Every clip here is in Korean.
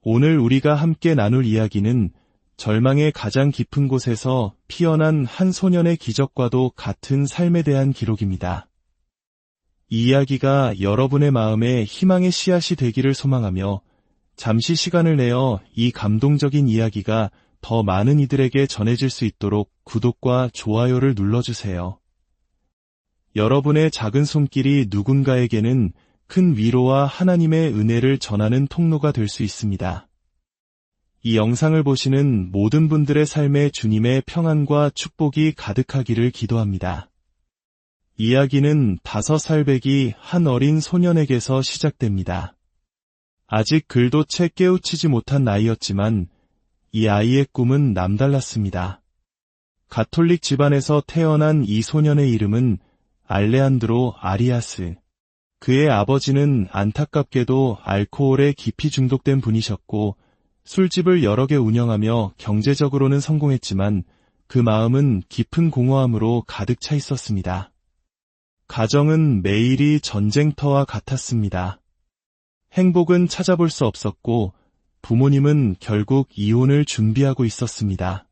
오늘 우리가 함께 나눌 이야기는 절망의 가장 깊은 곳에서 피어난 한 소년의 기적과도 같은 삶에 대한 기록입니다. 이 이야기가 여러분의 마음에 희망의 씨앗이 되기를 소망하며 잠시 시간을 내어 이 감동적인 이야기가 더 많은 이들에게 전해질 수 있도록 구독과 좋아요를 눌러주세요. 여러분의 작은 손길이 누군가에게는 큰 위로와 하나님의 은혜를 전하는 통로가 될 수 있습니다. 이 영상을 보시는 모든 분들의 삶에 주님의 평안과 축복이 가득하기를 기도합니다. 이야기는 5살배기 한 어린 소년에게서 시작됩니다. 아직 글도 채 깨우치지 못한 나이였지만 이 아이의 꿈은 남달랐습니다. 가톨릭 집안에서 태어난 이 소년의 이름은 알레한드로 아리아스. 그의 아버지는 안타깝게도 알코올에 깊이 중독된 분이셨고 술집을 여러 개 운영하며 경제적으로는 성공했지만 그 마음은 깊은 공허함으로 가득 차 있었습니다. 가정은 매일이 전쟁터와 같았습니다. 행복은 찾아볼 수 없었고 부모님은 결국 이혼을 준비하고 있었습니다.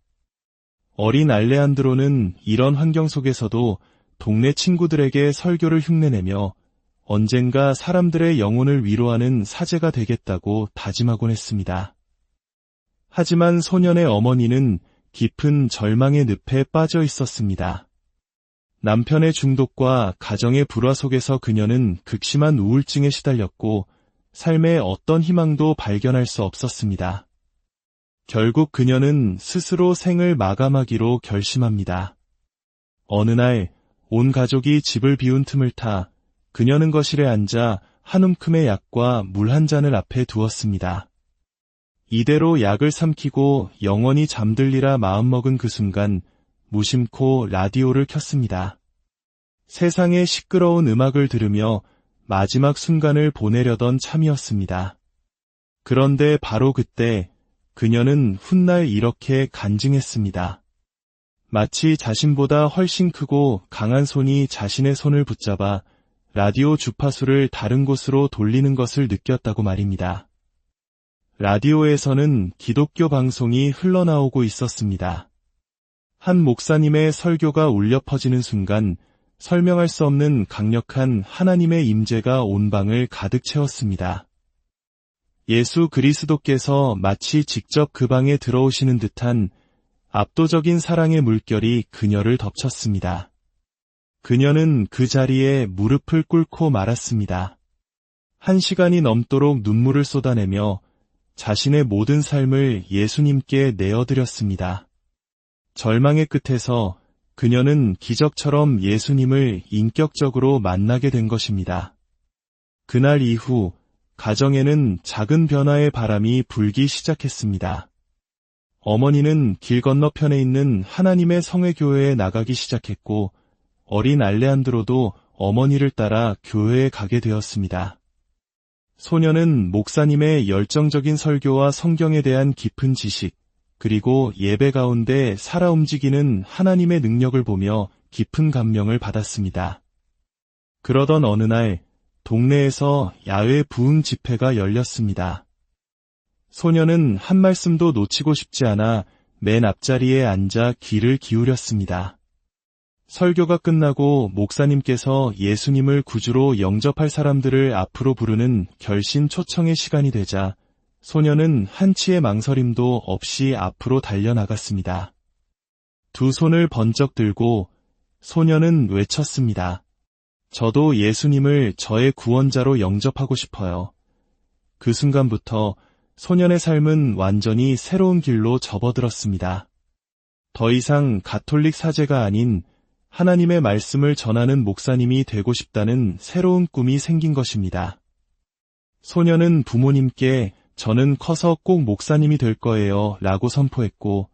어린 알레한드로는 이런 환경 속에서도 동네 친구들에게 설교를 흉내내며 언젠가 사람들의 영혼을 위로하는 사제가 되겠다고 다짐하곤 했습니다. 하지만 소년의 어머니는 깊은 절망의 늪에 빠져 있었습니다. 남편의 중독과 가정의 불화 속에서 그녀는 극심한 우울증에 시달렸고 삶에 어떤 희망도 발견할 수 없었습니다. 결국 그녀는 스스로 생을 마감하기로 결심합니다. 어느 날 온 가족이 집을 비운 틈을 타 그녀는 거실에 앉아 한 움큼의 약과 물 한 잔을 앞에 두었습니다. 이대로 약을 삼키고 영원히 잠들리라 마음먹은 그 순간 무심코 라디오를 켰습니다. 세상의 시끄러운 음악을 들으며 마지막 순간을 보내려던 참이었습니다. 그런데 바로 그때 그녀는 훗날 이렇게 간증했습니다. 마치 자신보다 훨씬 크고 강한 손이 자신의 손을 붙잡아 라디오 주파수를 다른 곳으로 돌리는 것을 느꼈다고 말입니다. 라디오에서는 기독교 방송이 흘러나오고 있었습니다. 한 목사님의 설교가 울려 퍼지는 순간 설명할 수 없는 강력한 하나님의 임재가 온 방을 가득 채웠습니다. 예수 그리스도께서 마치 직접 그 방에 들어오시는 듯한 압도적인 사랑의 물결이 그녀를 덮쳤습니다. 그녀는 그 자리에 무릎을 꿇고 말았습니다. 1시간이 넘도록 눈물을 쏟아내며 자신의 모든 삶을 예수님께 내어드렸습니다. 절망의 끝에서 그녀는 기적처럼 예수님을 인격적으로 만나게 된 것입니다. 그날 이후 가정에는 작은 변화의 바람이 불기 시작했습니다. 어머니는 길 건너편에 있는 하나님의 성회교회에 나가기 시작했고 어린 알레한드로도 어머니를 따라 교회에 가게 되었습니다. 소녀는 목사님의 열정적인 설교와 성경에 대한 깊은 지식, 그리고 예배 가운데 살아 움직이는 하나님의 능력을 보며 깊은 감명을 받았습니다. 그러던 어느 날 동네에서 야외 부흥 집회가 열렸습니다. 소녀는 한 말씀도 놓치고 싶지 않아 맨 앞자리에 앉아 귀를 기울였습니다. 설교가 끝나고 목사님께서 예수님을 구주로 영접할 사람들을 앞으로 부르는 결신 초청의 시간이 되자 소녀는 한치의 망설임도 없이 앞으로 달려나갔습니다. 두 손을 번쩍 들고 소녀는 외쳤습니다. 저도 예수님을 저의 구원자로 영접하고 싶어요. 그 순간부터 소년의 삶은 완전히 새로운 길로 접어들었습니다. 더 이상 가톨릭 사제가 아닌 하나님의 말씀을 전하는 목사님이 되고 싶다는 새로운 꿈이 생긴 것입니다. 소년은 부모님께 저는 커서 꼭 목사님이 될 거예요 라고 선포했고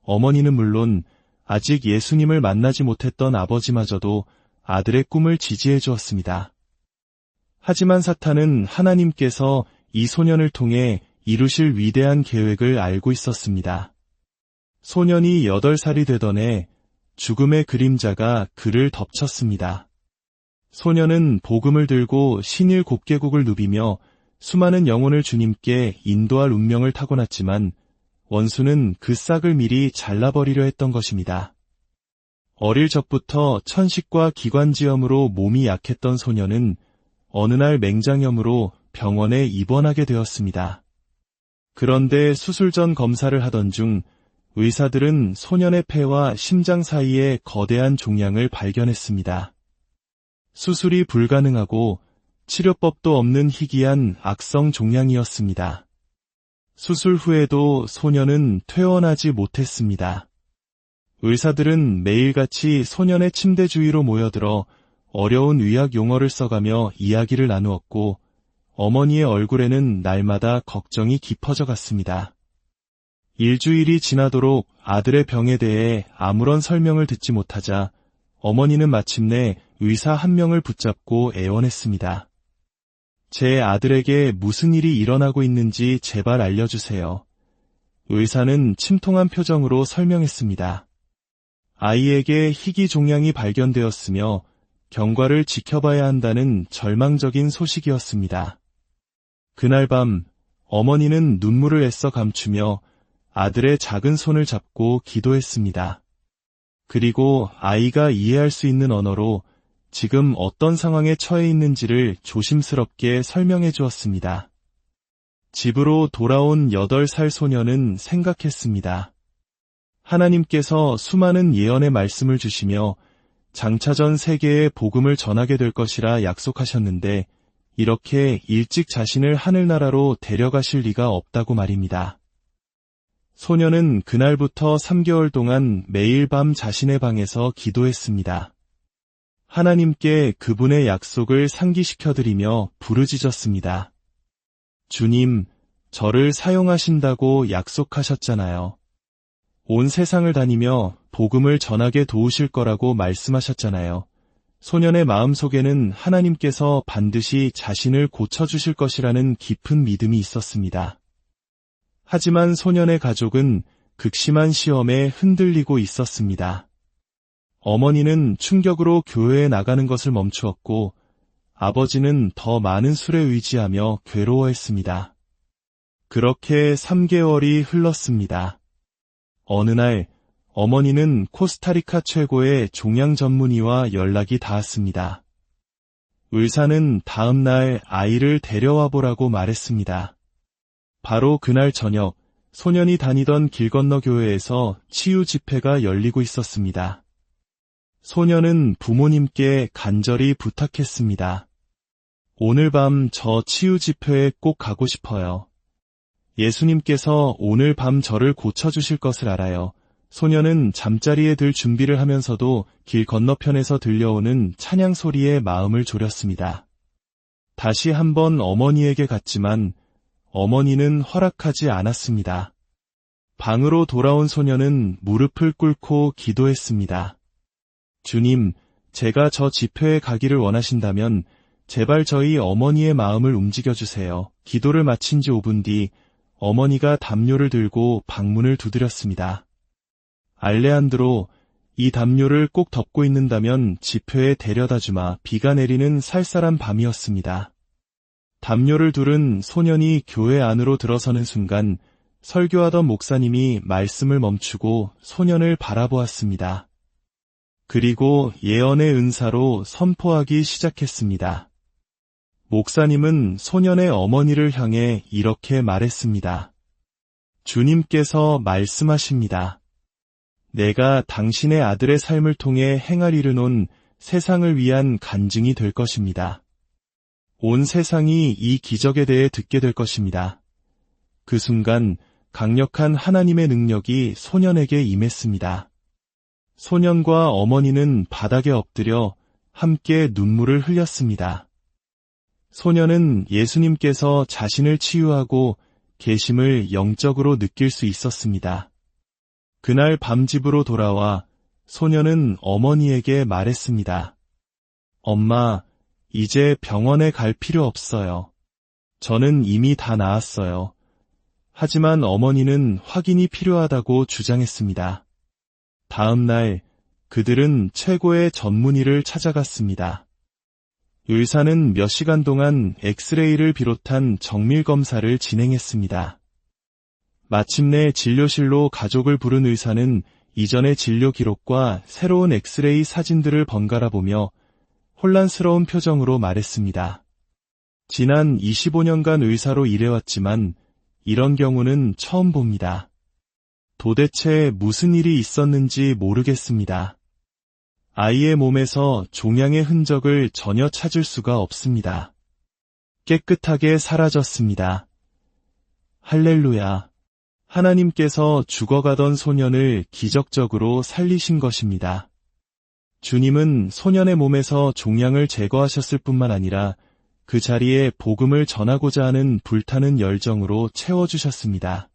어머니는 물론 아직 예수님을 만나지 못했던 아버지마저도 아들의 꿈을 지지해 주었습니다. 하지만 사탄은 하나님께서 이 소년을 통해 이루실 위대한 계획을 알고 있었습니다. 소년이 8살이 되던 해 죽음의 그림자가 그를 덮쳤습니다. 소년은 복음을 들고 신일 곱계국을 누비며 수많은 영혼을 주님께 인도할 운명을 타고났지만 원수는 그 싹을 미리 잘라버리려 했던 것입니다. 어릴 적부터 천식과 기관지염으로 몸이 약했던 소녀는 어느 날 맹장염으로 병원에 입원하게 되었습니다. 그런데 수술 전 검사를 하던 중 의사들은 소년의 폐와 심장 사이에 거대한 종양을 발견했습니다. 수술이 불가능하고 치료법도 없는 희귀한 악성 종양이었습니다. 수술 후에도 소년은 퇴원하지 못했습니다. 의사들은 매일같이 소년의 침대 주위로 모여들어 어려운 의학 용어를 써가며 이야기를 나누었고 어머니의 얼굴에는 날마다 걱정이 깊어져 갔습니다. 일주일이 지나도록 아들의 병에 대해 아무런 설명을 듣지 못하자 어머니는 마침내 의사 한 명을 붙잡고 애원했습니다. 제 아들에게 무슨 일이 일어나고 있는지 제발 알려주세요. 의사는 침통한 표정으로 설명했습니다. 아이에게 희귀 종양이 발견되었으며 경과를 지켜봐야 한다는 절망적인 소식이었습니다. 그날 밤 어머니는 눈물을 애써 감추며 아들의 작은 손을 잡고 기도했습니다. 그리고 아이가 이해할 수 있는 언어로 지금 어떤 상황에 처해 있는지를 조심스럽게 설명해 주었습니다. 집으로 돌아온 8살 소녀는 생각했습니다. 하나님께서 수많은 예언의 말씀을 주시며 장차 전 세계에 복음을 전하게 될 것이라 약속하셨는데 이렇게 일찍 자신을 하늘나라로 데려가실 리가 없다고 말입니다. 소녀는 그날부터 3개월 동안 매일 밤 자신의 방에서 기도했습니다. 하나님께 그분의 약속을 상기시켜드리며 부르짖었습니다. 주님, 저를 사용하신다고 약속하셨잖아요. 온 세상을 다니며 복음을 전하게 도우실 거라고 말씀하셨잖아요. 소년의 마음속에는 하나님께서 반드시 자신을 고쳐주실 것이라는 깊은 믿음이 있었습니다. 하지만 소년의 가족은 극심한 시험에 흔들리고 있었습니다. 어머니는 충격으로 교회에 나가는 것을 멈추었고 아버지는 더 많은 술에 의지하며 괴로워했습니다. 그렇게 3개월이 흘렀습니다. 어느 날 어머니는 코스타리카 최고의 종양 전문의와 연락이 닿았습니다. 의사는 다음 날 아이를 데려와 보라고 말했습니다. 바로 그날 저녁 소년이 다니던 길 건너 교회에서 치유 집회가 열리고 있었습니다. 소년은 부모님께 간절히 부탁했습니다. 오늘 밤 저 치유 집회에 꼭 가고 싶어요. 예수님께서 오늘 밤 저를 고쳐주실 것을 알아요. 소년은 잠자리에 들 준비를 하면서도 길 건너편에서 들려오는 찬양 소리에 마음을 졸였습니다. 다시 한번 어머니에게 갔지만 어머니는 허락하지 않았습니다. 방으로 돌아온 소년은 무릎을 꿇고 기도했습니다. 주님, 제가 저 집회에 가기를 원하신다면 제발 저희 어머니의 마음을 움직여주세요. 기도를 마친 지 5분 뒤 어머니가 담요를 들고 방문을 두드렸습니다. 알레한드로, 이 담요를 꼭 덮고 있는다면 집회에 데려다주마. 비가 내리는 쌀쌀한 밤이었습니다. 담요를 두른 소년이 교회 안으로 들어서는 순간 설교하던 목사님이 말씀을 멈추고 소년을 바라보았습니다. 그리고 예언의 은사로 선포하기 시작했습니다. 목사님은 소년의 어머니를 향해 이렇게 말했습니다. 주님께서 말씀하십니다. 내가 당신의 아들의 삶을 통해 행할 이르논 세상을 위한 간증이 될 것입니다. 온 세상이 이 기적에 대해 듣게 될 것입니다. 그 순간 강력한 하나님의 능력이 소년에게 임했습니다. 소년과 어머니는 바닥에 엎드려 함께 눈물을 흘렸습니다. 소년은 예수님께서 자신을 치유하고 계심을 영적으로 느낄 수 있었습니다. 그날 밤 집으로 돌아와 소년은 어머니에게 말했습니다. 엄마, 이제 병원에 갈 필요 없어요. 저는 이미 다 나았어요. 하지만 어머니는 확인이 필요하다고 주장했습니다. 다음 날 그들은 최고의 전문의를 찾아갔습니다. 의사는 몇 시간 동안 엑스레이를 비롯한 정밀 검사를 진행했습니다. 마침내 진료실로 가족을 부른 의사는 이전의 진료 기록과 새로운 엑스레이 사진들을 번갈아 보며 혼란스러운 표정으로 말했습니다. 지난 25년간 의사로 일해왔지만 이런 경우는 처음 봅니다. 도대체 무슨 일이 있었는지 모르겠습니다. 아이의 몸에서 종양의 흔적을 전혀 찾을 수가 없습니다. 깨끗하게 사라졌습니다. 할렐루야. 하나님께서 죽어가던 소년을 기적적으로 살리신 것입니다. 주님은 소년의 몸에서 종양을 제거하셨을 뿐만 아니라 그 자리에 복음을 전하고자 하는 불타는 열정으로 채워주셨습니다.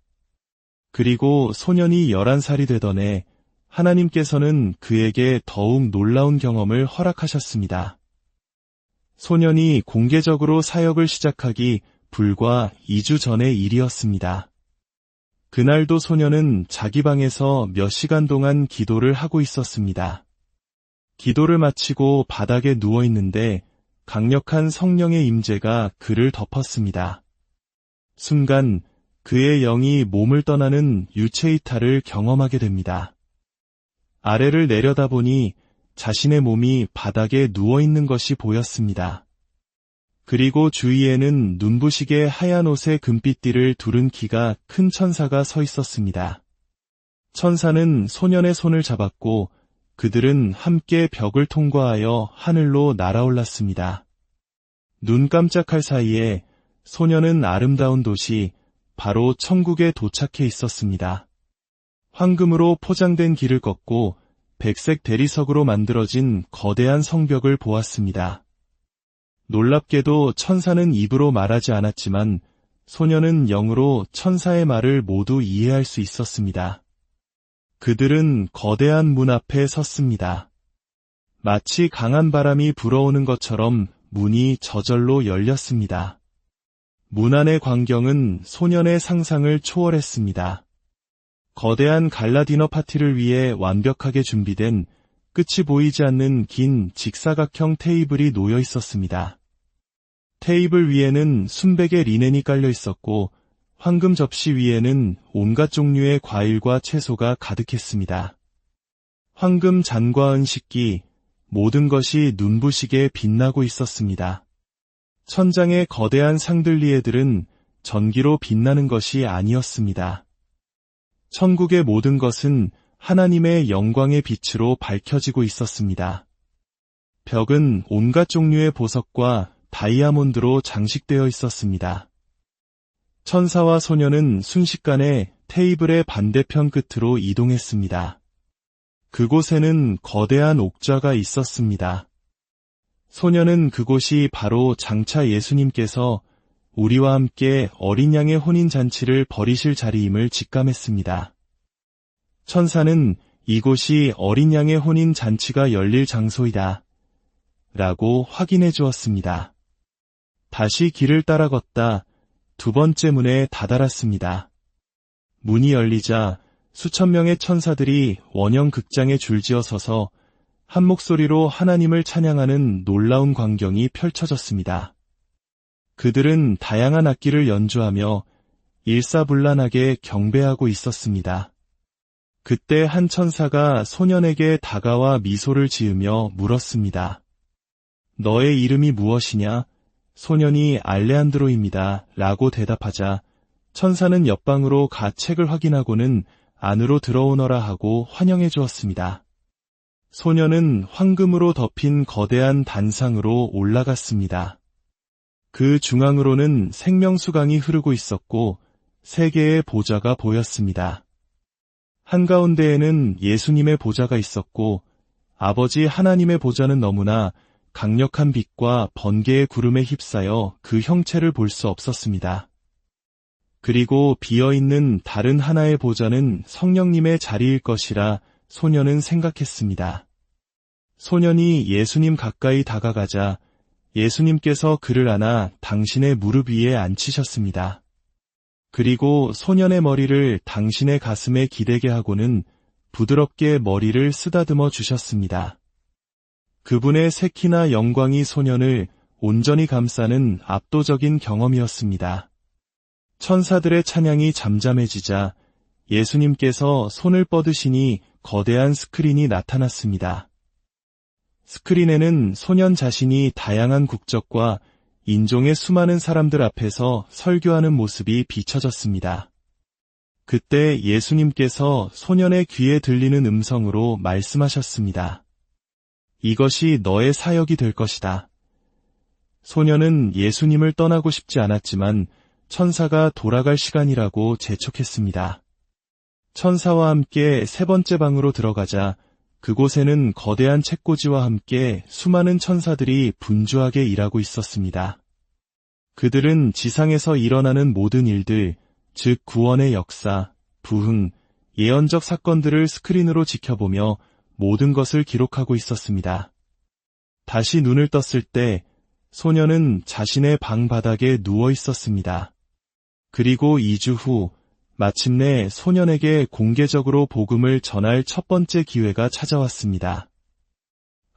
그리고 소년이 11살이 되던 해 하나님께서는 그에게 더욱 놀라운 경험을 허락하셨습니다. 소년이 공개적으로 사역을 시작하기 불과 2주 전의 일이었습니다. 그날도 소년은 자기 방에서 몇 시간 동안 기도를 하고 있었습니다. 기도를 마치고 바닥에 누워 있는데 강력한 성령의 임재가 그를 덮었습니다. 순간 그의 영이 몸을 떠나는 유체이탈을 경험하게 됩니다. 아래를 내려다보니 자신의 몸이 바닥에 누워 있는 것이 보였습니다. 그리고 주위에는 눈부시게 하얀 옷에 금빛띠를 두른 키가 큰 천사가 서 있었습니다. 천사는 소년의 손을 잡았고 그들은 함께 벽을 통과하여 하늘로 날아올랐습니다. 눈 깜짝할 사이에 소년은 아름다운 도시, 바로 천국에 도착해 있었습니다. 황금으로 포장된 길을 걷고 백색 대리석으로 만들어진 거대한 성벽을 보았습니다. 놀랍게도 천사는 입으로 말하지 않았지만 소년은 영으로 천사의 말을 모두 이해할 수 있었습니다. 그들은 거대한 문 앞에 섰습니다. 마치 강한 바람이 불어오는 것처럼 문이 저절로 열렸습니다. 문 안의 광경은 소년의 상상을 초월했습니다. 거대한 갈라 디너 파티를 위해 완벽하게 준비된 끝이 보이지 않는 긴 직사각형 테이블이 놓여 있었습니다. 테이블 위에는 순백의 리넨이 깔려 있었고 황금 접시 위에는 온갖 종류의 과일과 채소가 가득했습니다. 황금 잔과 은식기, 모든 것이 눈부시게 빛나고 있었습니다. 천장의 거대한 샹들리에들은 전기로 빛나는 것이 아니었습니다. 천국의 모든 것은 하나님의 영광의 빛으로 밝혀지고 있었습니다. 벽은 온갖 종류의 보석과 다이아몬드로 장식되어 있었습니다. 천사와 소년은 순식간에 테이블의 반대편 끝으로 이동했습니다. 그곳에는 거대한 옥좌가 있었습니다. 소년은 그곳이 바로 장차 예수님께서 우리와 함께 어린 양의 혼인잔치를 벌이실 자리임을 직감했습니다. 천사는 이곳이 어린 양의 혼인잔치가 열릴 장소이다 라고 확인해 주었습니다. 다시 길을 따라 걷다 두 번째 문에 다다랐습니다. 문이 열리자 수천 명의 천사들이 원형 극장에 줄지어 서서 한 목소리로 하나님을 찬양하는 놀라운 광경이 펼쳐졌습니다. 그들은 다양한 악기를 연주하며 일사불란하게 경배하고 있었습니다. 그때 한 천사가 소년에게 다가와 미소를 지으며 물었습니다. 너의 이름이 무엇이냐? 소년이 알레한드로입니다. 라고 대답하자 천사는 옆방으로 가 책을 확인하고는 안으로 들어오너라 하고 환영해 주었습니다. 소년은 황금으로 덮인 거대한 단상으로 올라갔습니다. 그 중앙으로는 생명수강이 흐르고 있었고 3개의 보좌가 보였습니다. 한가운데에는 예수님의 보좌가 있었고 아버지 하나님의 보좌는 너무나 강력한 빛과 번개의 구름에 휩싸여 그 형체를 볼 수 없었습니다. 그리고 비어있는 다른 하나의 보좌는 성령님의 자리일 것이라 소년은 생각했습니다. 소년이 예수님 가까이 다가가자 예수님께서 그를 안아 당신의 무릎 위에 앉히셨습니다. 그리고 소년의 머리를 당신의 가슴에 기대게 하고는 부드럽게 머리를 쓰다듬어 주셨습니다. 그분의 새키나 영광이 소년을 온전히 감싸는 압도적인 경험이었습니다. 천사들의 찬양이 잠잠해지자 예수님께서 손을 뻗으시니 거대한 스크린이 나타났습니다. 스크린에는 소년 자신이 다양한 국적과 인종의 수많은 사람들 앞에서 설교하는 모습이 비춰졌습니다. 그때 예수님께서 소년의 귀에 들리는 음성으로 말씀하셨습니다. 이것이 너의 사역이 될 것이다. 소년은 예수님을 떠나고 싶지 않았지만 천사가 돌아갈 시간이라고 재촉했습니다. 천사와 함께 세 번째 방으로 들어가자 그곳에는 거대한 책꽂이와 함께 수많은 천사들이 분주하게 일하고 있었습니다. 그들은 지상에서 일어나는 모든 일들, 즉 구원의 역사, 부흥, 예언적 사건들을 스크린으로 지켜보며 모든 것을 기록하고 있었습니다. 다시 눈을 떴을 때 소년은 자신의 방 바닥에 누워 있었습니다. 그리고 2주 후 마침내 소년에게 공개적으로 복음을 전할 첫 번째 기회가 찾아왔습니다.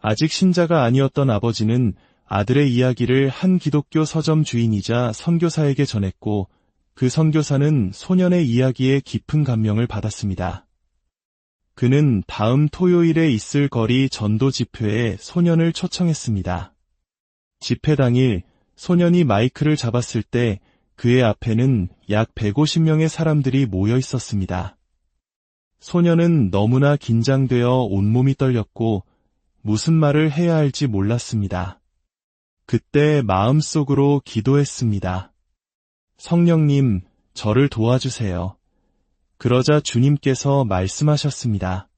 아직 신자가 아니었던 아버지는 아들의 이야기를 한 기독교 서점 주인이자 선교사에게 전했고 그 선교사는 소년의 이야기에 깊은 감명을 받았습니다. 그는 다음 토요일에 있을 거리 전도 집회에 소년을 초청했습니다. 집회 당일 소년이 마이크를 잡았을 때 그의 앞에는 약 150명의 사람들이 모여 있었습니다. 소년은 너무나 긴장되어 온몸이 떨렸고 무슨 말을 해야 할지 몰랐습니다. 그때 마음속으로 기도했습니다. 성령님, 저를 도와주세요. 그러자 주님께서 말씀하셨습니다.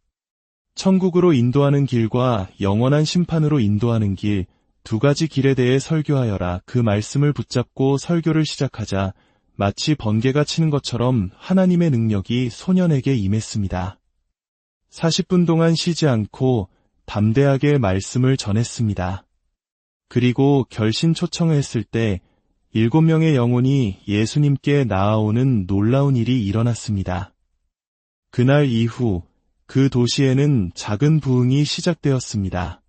천국으로 인도하는 길과 영원한 심판으로 인도하는 길, 두 가지 길에 대해 설교하여라. 그 말씀을 붙잡고 설교를 시작하자 마치 번개가 치는 것처럼 하나님의 능력이 소년에게 임했습니다. 40분 동안 쉬지 않고 담대하게 말씀을 전했습니다. 그리고 결신 초청을 했을 때 7명의 영혼이 예수님께 나아오는 놀라운 일이 일어났습니다. 그날 이후 그 도시에는 작은 부흥이 시작되었습니다.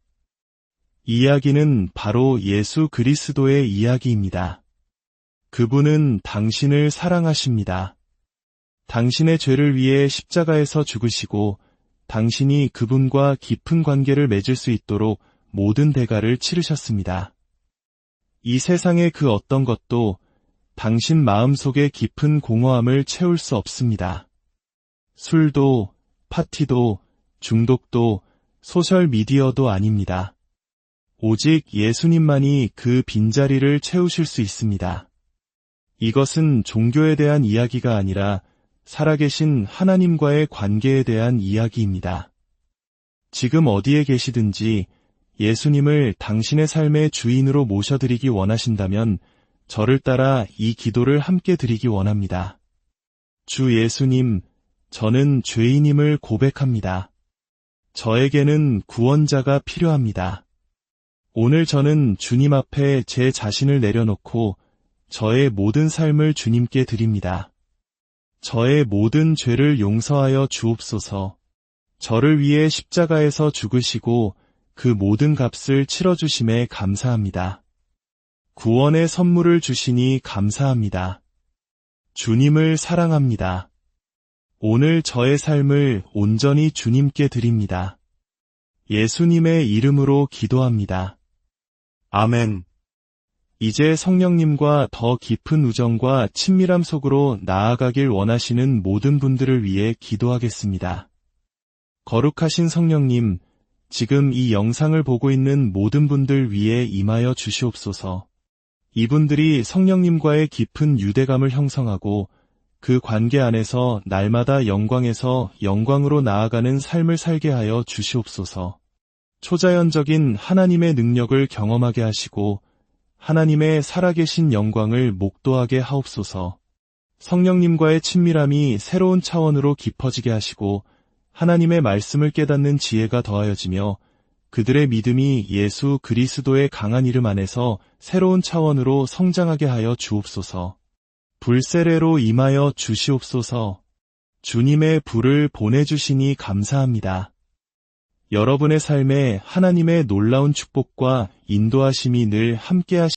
이 이야기는 바로 예수 그리스도의 이야기입니다. 그분은 당신을 사랑하십니다. 당신의 죄를 위해 십자가에서 죽으시고 당신이 그분과 깊은 관계를 맺을 수 있도록 모든 대가를 치르셨습니다. 이 세상의 그 어떤 것도 당신 마음속의 깊은 공허함을 채울 수 없습니다. 술도, 파티도, 중독도, 소셜미디어도 아닙니다. 오직 예수님만이 그 빈자리를 채우실 수 있습니다. 이것은 종교에 대한 이야기가 아니라 살아계신 하나님과의 관계에 대한 이야기입니다. 지금 어디에 계시든지 예수님을 당신의 삶의 주인으로 모셔드리기 원하신다면 저를 따라 이 기도를 함께 드리기 원합니다. 주 예수님, 저는 죄인임을 고백합니다. 저에게는 구원자가 필요합니다. 오늘 저는 주님 앞에 제 자신을 내려놓고 저의 모든 삶을 주님께 드립니다. 저의 모든 죄를 용서하여 주옵소서. 저를 위해 십자가에서 죽으시고 그 모든 값을 치러주심에 감사합니다. 구원의 선물을 주시니 감사합니다. 주님을 사랑합니다. 오늘 저의 삶을 온전히 주님께 드립니다. 예수님의 이름으로 기도합니다. 아멘. 이제 성령님과 더 깊은 우정과 친밀함 속으로 나아가길 원하시는 모든 분들을 위해 기도하겠습니다. 거룩하신 성령님, 지금 이 영상을 보고 있는 모든 분들 위에 임하여 주시옵소서. 이분들이 성령님과의 깊은 유대감을 형성하고 그 관계 안에서 날마다 영광에서 영광으로 나아가는 삶을 살게 하여 주시옵소서. 초자연적인 하나님의 능력을 경험하게 하시고 하나님의 살아계신 영광을 목도하게 하옵소서. 성령님과의 친밀함이 새로운 차원으로 깊어지게 하시고 하나님의 말씀을 깨닫는 지혜가 더하여지며 그들의 믿음이 예수 그리스도의 강한 이름 안에서 새로운 차원으로 성장하게 하여 주옵소서. 불세례로 임하여 주시옵소서. 주님의 불을 보내주시니 감사합니다. 여러분의 삶에 하나님의 놀라운 축복과 인도하심이 늘 함께하시